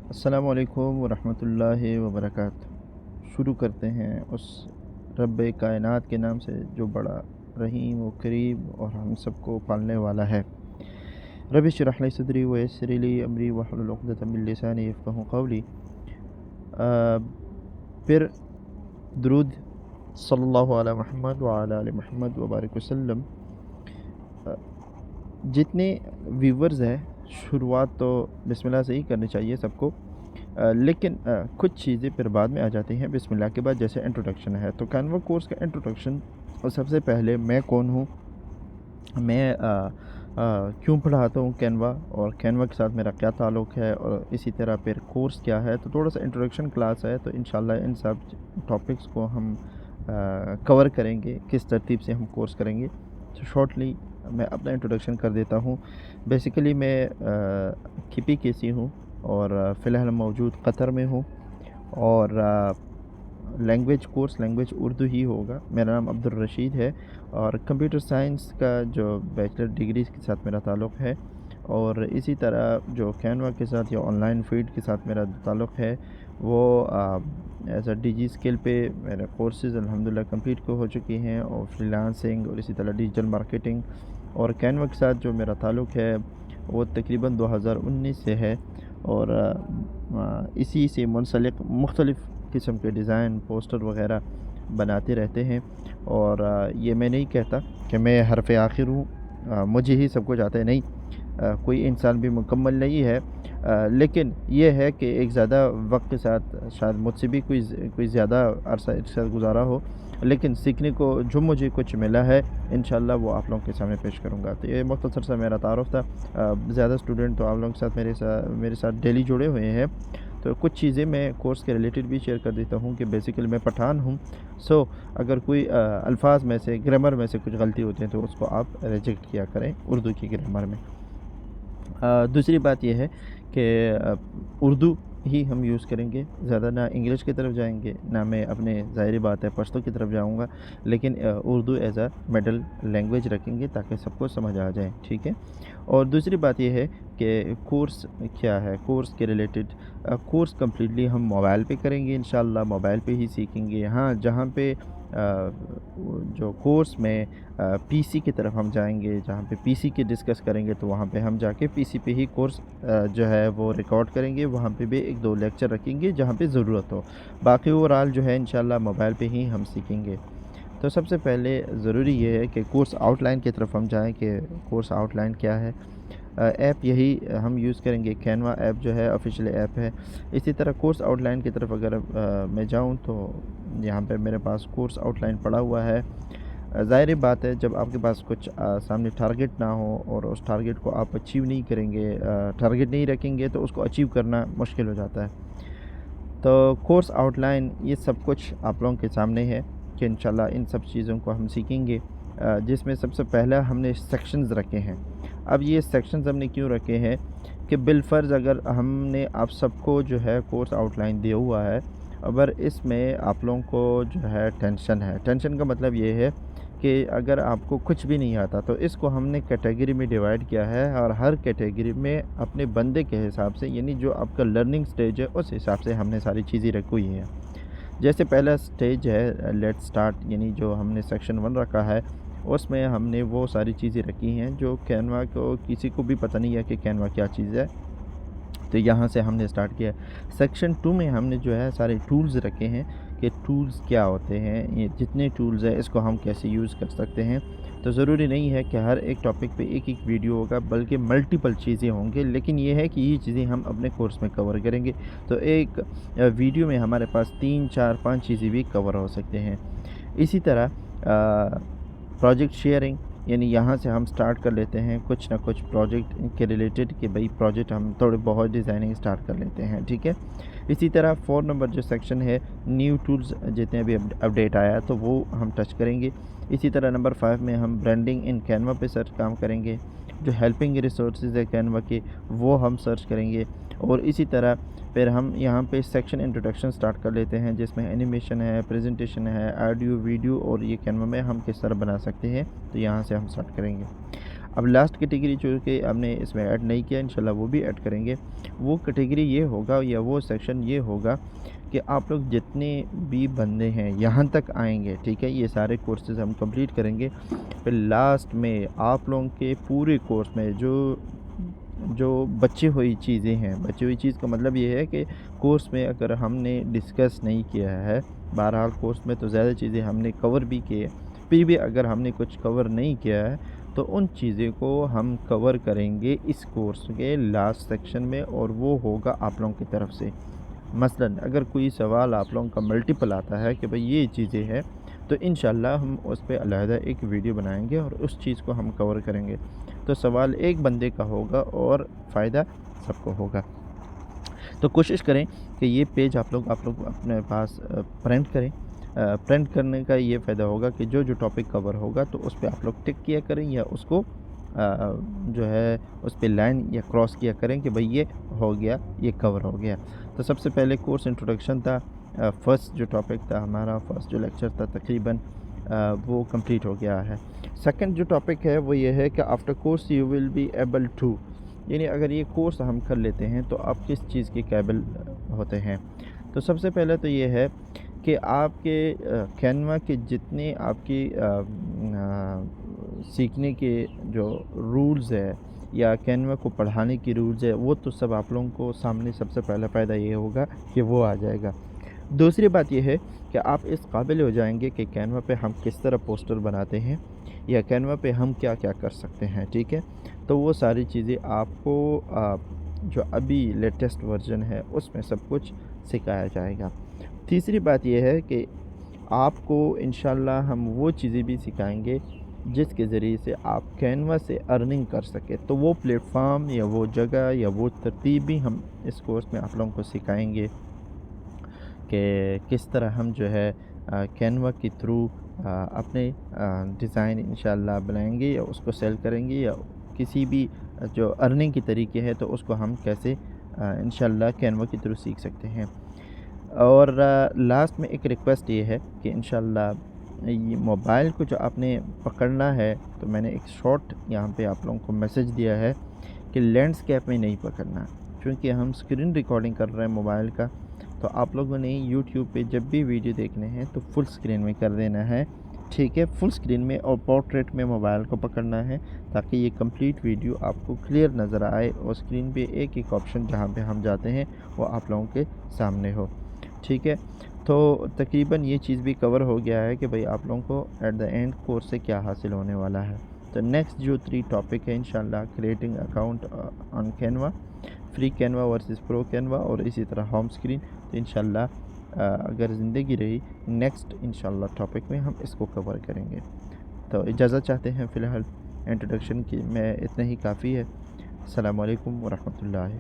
अस्सलामु अलैकुम वरहमतुल्लाहि वबरकातुहू। शुरू करते हैं उस रब कायनात के नाम से जो बड़ा रहीम व करीम और हम सबको पालने वाला है। रब इश्रह ली सदरी व यस्सिर ली अमरी वहलुल उक़दतम मिन लिसानी यफ़क़हू क़ौली। फिर दुरूद सल्लल्लाहु अला मुहम्मद व अला आलि मुहम्मद व बारिक वसल्लम। जितने व्यूवर्स हैं, शुरुआत तो बिस्मिल्लाह से ही करनी चाहिए सबको, लेकिन कुछ चीज़ें फिर बाद में आ जाती हैं बिस्मिल्लाह के बाद, जैसे इंट्रोडक्शन है। तो कैनवा कोर्स का इंट्रोडक्शन, और सबसे पहले मैं कौन हूँ, मैं क्यों पढ़ाता हूँ कैनवा, और कैनवा के साथ मेरा क्या ताल्लुक़ है, और इसी तरह फिर कोर्स क्या है। तो थोड़ा सा इंट्रोडक्शन क्लास है, तो इंशाल्लाह इन सब टॉपिक्स को हम कवर करेंगे, किस तरतीब से हम कोर्स करेंगे। तो शॉर्टली मैं अपना इंट्रोडक्शन कर देता हूँ। बेसिकली मैं KPKC हूँ और फ़िलहाल मौजूद कतर में हूँ, और लैंग्वेज उर्दू ही होगा। मेरा नाम अब्दुल रशीद है, और कंप्यूटर साइंस का जो बैचलर डिग्री के साथ मेरा ताल्लुक़ है, और इसी तरह जो कैनवा के साथ या ऑनलाइन फील्ड के साथ मेरा ताल्लुक़ है, वो एज DG स्किल पे मेरे कोर्सेज़ अल्हम्दुलिल्लाह कंप्लीट हो चुकी हैं, और फ्रीलांसिंग और इसी तरह डिजिटल मार्केटिंग। और कैनवा के साथ जो मेरा ताल्लुक़ है वो तकरीबन 2019 से है, और इसी से मुंसलिक मुख्तलिफ़ किस्म के डिज़ाइन पोस्टर वग़ैरह बनाते रहते हैं। और ये मैं नहीं कहता कि मैं हरफ़ आखिर हूँ, मुझे ही सब कुछ आता है, नहीं। कोई इंसान भी मुकम्मल नहीं है, लेकिन ये है कि एक ज़्यादा वक्त के साथ शायद मुझसे भी कोई ज़्यादा अरसा एक साथ गुज़ारा हो, लेकिन सीखने को जो मुझे कुछ मिला है इंशाल्लाह वो आप लोगों के सामने पेश करूँगा। तो ये मुख्तसर सा मेरा तारुफ़ था। ज़्यादा स्टूडेंट तो आप लोगों के साथ मेरे साथ डेली जुड़े हुए हैं, तो कुछ चीज़ें मैं कोर्स के रिलेटेड भी शेयर कर देता हूँ कि बेसिकली मैं पठान हूँ। सो अगर कोई अल्फाज में से, ग्रामर में से कुछ गलती होती है तो उसको आप रिजेक्ट किया करें उर्दू की ग्रामर में। दूसरी बात यह है कि उर्दू ही हम यूज़ करेंगे, ज़्यादा ना इंग्लिश की तरफ जाएंगे, ना मैं अपने ज़ाहिर बात है पश्तो की तरफ जाऊंगा, लेकिन Urdu as a middle language रखेंगे ताकि सबको समझ आ जाए, ठीक है। और दूसरी बात यह है कि कोर्स क्या है, कोर्स के रिलेटेड कोर्स कम्प्लीटली हम मोबाइल पे करेंगे, इंशाल्लाह मोबाइल पे ही सीखेंगे। हाँ, जहाँ पे जो कोर्स में PC की तरफ हम जाएंगे, जहाँ पे PC की डिस्कस करेंगे, तो वहाँ पे हम जाके PC पे ही कोर्स जो है वो रिकॉर्ड करेंगे। वहाँ पे भी 1-2 लेक्चर रखेंगे जहाँ पे ज़रूरत हो। बाकी ओवरऑल जो है इंशाल्लाह मोबाइल पे ही हम सीखेंगे। तो सबसे पहले ज़रूरी ये है कि कोर्स आउटलाइन की तरफ हम जाएँ कि कोर्स आउटलाइन क्या है। ऐप यही हम यूज़ करेंगे, कैनवा ऐप जो है ऑफिशियल ऐप है। इसी तरह कोर्स आउटलाइन की तरफ अगर मैं जाऊँ तो यहाँ पे मेरे पास कोर्स आउटलाइन पड़ा हुआ है। ज़ाहिर बात है जब आपके पास कुछ सामने टारगेट ना हो और उस टारगेट को आप अचीव नहीं करेंगे, टारगेट नहीं रखेंगे, तो उसको अचीव करना मुश्किल हो जाता है। तो कोर्स आउटलाइन ये सब कुछ आप लोगों के सामने है कि इंशाल्लाह इन सब चीज़ों को हम सीखेंगे, जिसमें सबसे पहला हमने सेक्शंस रखे हैं। अब ये सेक्शंस हमने क्यों रखे हैं कि बिलफ़र्ज़ अगर हमने आप सबको जो है कोर्स आउटलाइन दिया हुआ है, अगर इसमें आप लोगों को जो है टेंशन का मतलब ये है कि अगर आपको कुछ भी नहीं आता, तो इसको हमने कैटेगरी में डिवाइड किया है, और हर कैटेगरी में अपने बंदे के हिसाब से, यानी जो आपका लर्निंग स्टेज है उस हिसाब से हमने सारी चीज़ें रखी हुई हैं। जैसे पहला स्टेज है लेट्स स्टार्ट, यानी जो हमने सेक्शन 1 रखा है, उसमें हमने वो सारी चीज़ें रखी हैं जो कैनवा को किसी को भी पता नहीं है कि कैनवा क्या चीज़ है। तो यहाँ से हमने स्टार्ट किया। सेक्शन 2 में हमने जो है सारे टूल्स रखे हैं कि टूल्स क्या होते हैं, ये जितने टूल्स हैं इसको हम कैसे यूज़ कर सकते हैं। तो ज़रूरी नहीं है कि हर एक टॉपिक पे एक वीडियो होगा, बल्कि मल्टीपल चीज़ें होंगी, लेकिन ये है कि ये चीज़ें हम अपने कोर्स में कवर करेंगे। तो एक वीडियो में हमारे पास 3, 4, 5 चीज़ें भी कवर हो सकते हैं। इसी तरह प्रोजेक्ट शेयरिंग, यानी यहाँ से हम स्टार्ट कर लेते हैं कुछ ना कुछ प्रोजेक्ट के रिलेटेड कि भाई प्रोजेक्ट हम थोड़े बहुत डिज़ाइनिंग स्टार्ट कर लेते हैं, ठीक है। इसी तरह 4 नंबर जो सेक्शन है, न्यू टूल्स जितने भी अपडेट आया तो वो हम टच करेंगे। इसी तरह नंबर 5 में हम ब्रांडिंग इन कैनवा पे सर्च काम करेंगे, जो हेल्पिंग रिसोर्सेज है कैनवा के वो हम सर्च करेंगे। और इसी तरह फिर हम यहाँ पे सेक्शन इंट्रोडक्शन स्टार्ट कर लेते हैं, जिसमें एनिमेशन है, प्रेजेंटेशन है, ऑडियो वीडियो, और ये कैनवा में हम किस तरह बना सकते हैं, तो यहाँ से हम स्टार्ट करेंगे। اب لاسٹ کیٹیگری چونکہ ہم نے اس میں ایڈ نہیں کیا، انشاءاللہ وہ بھی ایڈ کریں گے۔ وہ کیٹیگری یہ ہوگا یا وہ سیکشن یہ ہوگا کہ آپ لوگ جتنے بھی بندے ہیں یہاں تک آئیں گے، ٹھیک ہے، یہ سارے کورسز ہم کمپلیٹ کریں گے، پھر لاسٹ میں آپ لوگوں کے پورے کورس میں جو بچی ہوئی چیزیں ہیں، بچی ہوئی چیز کا مطلب یہ ہے کہ کورس میں اگر ہم نے ڈسکس نہیں کیا ہے، بہرحال کورس میں تو زیادہ چیزیں ہم نے کور بھی کیے، پھر بھی اگر ہم نے کچھ کور نہیں کیا ہے تو ان چیزیں کو ہم کور کریں گے اس کورس کے لاسٹ سیکشن میں، اور وہ ہوگا آپ لوگوں کی طرف سے۔ مثلا اگر کوئی سوال آپ لوگوں کا ملٹیپل آتا ہے کہ بھئی یہ چیزیں ہیں، تو انشاءاللہ ہم اس پہ علیحدہ ایک ویڈیو بنائیں گے اور اس چیز کو ہم کور کریں گے۔ تو سوال ایک بندے کا ہوگا اور فائدہ سب کو ہوگا۔ تو کوشش کریں کہ یہ پیج آپ لوگ اپنے پاس پرنٹ کریں۔ پرنٹ کرنے کا یہ فائدہ ہوگا کہ جو ٹاپک کور ہوگا تو اس پہ آپ لوگ ٹک کیا کریں، یا اس کو جو ہے اس پہ لائن یا کراس کیا کریں کہ بھئی یہ ہو گیا، یہ کور ہو گیا۔ تو سب سے پہلے کورس انٹروڈکشن تھا، فرسٹ جو ٹاپک تھا ہمارا، فرسٹ جو لیکچر تھا تقریباً وہ کمپلیٹ ہو گیا ہے۔ سیکنڈ جو ٹاپک ہے وہ یہ ہے کہ after course you will be able to, یعنی اگر یہ کورس ہم کر لیتے ہیں تو آپ کس چیز کے قابل ہوتے ہیں۔ تو سب سے پہلے تو یہ ہے کہ آپ کے کینوا کے جتنے آپ کی سیکھنے کے جو رولز ہے یا کینوا کو پڑھانے کی رولز ہے، وہ تو سب آپ لوگوں کو سامنے سب سے پہلا فائدہ یہ ہوگا کہ وہ آ جائے گا۔ دوسری بات یہ ہے کہ آپ اس قابل ہو جائیں گے کہ کینوا پہ ہم کس طرح پوسٹر بناتے ہیں یا کینوا پہ ہم کیا کیا کر سکتے ہیں، ٹھیک ہے۔ تو وہ ساری چیزیں آپ کو جو ابھی لیٹسٹ ورژن ہے اس میں سب کچھ سکھایا جائے گا۔ تیسری بات یہ ہے کہ آپ کو انشاءاللہ ہم وہ چیزیں بھی سکھائیں گے جس کے ذریعے سے آپ کینوا سے ارننگ کر سکے، تو وہ پلیٹ فارم یا وہ جگہ یا وہ ترتیب بھی ہم اس کورس میں آپ لوگوں کو سکھائیں گے کہ کس طرح ہم جو ہے کینوا کے تھرو اپنے ڈیزائن انشاءاللہ بنائیں گے یا اس کو سیل کریں گے، یا کسی بھی جو ارننگ کی طریقے ہے تو اس کو ہم کیسے انشاءاللہ کینوا کے تھرو سیکھ سکتے ہیں۔ اور لاسٹ میں ایک ریکویسٹ یہ ہے کہ انشاءاللہ یہ موبائل کو جو آپ نے پکڑنا ہے، تو میں نے ایک شارٹ یہاں پہ آپ لوگوں کو میسج دیا ہے کہ لینڈسکیپ میں نہیں پکڑنا، چونکہ ہم اسکرین ریکارڈنگ کر رہے ہیں موبائل کا، تو آپ لوگوں نے یوٹیوب پہ جب بھی ویڈیو دیکھنے ہیں تو فل اسکرین میں کر دینا ہے، ٹھیک ہے، فل اسکرین میں اور پورٹریٹ میں موبائل کو پکڑنا ہے تاکہ یہ کمپلیٹ ویڈیو آپ کو کلیئر نظر آئے اور اسکرین پہ ایک ایک آپشن جہاں پہ ہم جاتے ہیں وہ آپ لوگوں کے سامنے ہو، ٹھیک ہے۔ تو تقریباً یہ چیز بھی کور ہو گیا ہے کہ بھئی آپ لوگوں کو ایٹ دا اینڈ کورس سے کیا حاصل ہونے والا ہے۔ تو نیکسٹ جو 3 ٹاپک ہے انشاءاللہ creating account on Canva, free Canva versus pro Canva, اور اسی طرح ہوم اسکرین، تو انشاءاللہ اگر زندگی رہی نیکسٹ انشاءاللہ ٹاپک میں ہم اس کو کور کریں گے۔ تو اجازت چاہتے ہیں فی الحال، انٹروڈکشن کی میں اتنا ہی کافی ہے۔ السلام علیکم ورحمۃ اللہ۔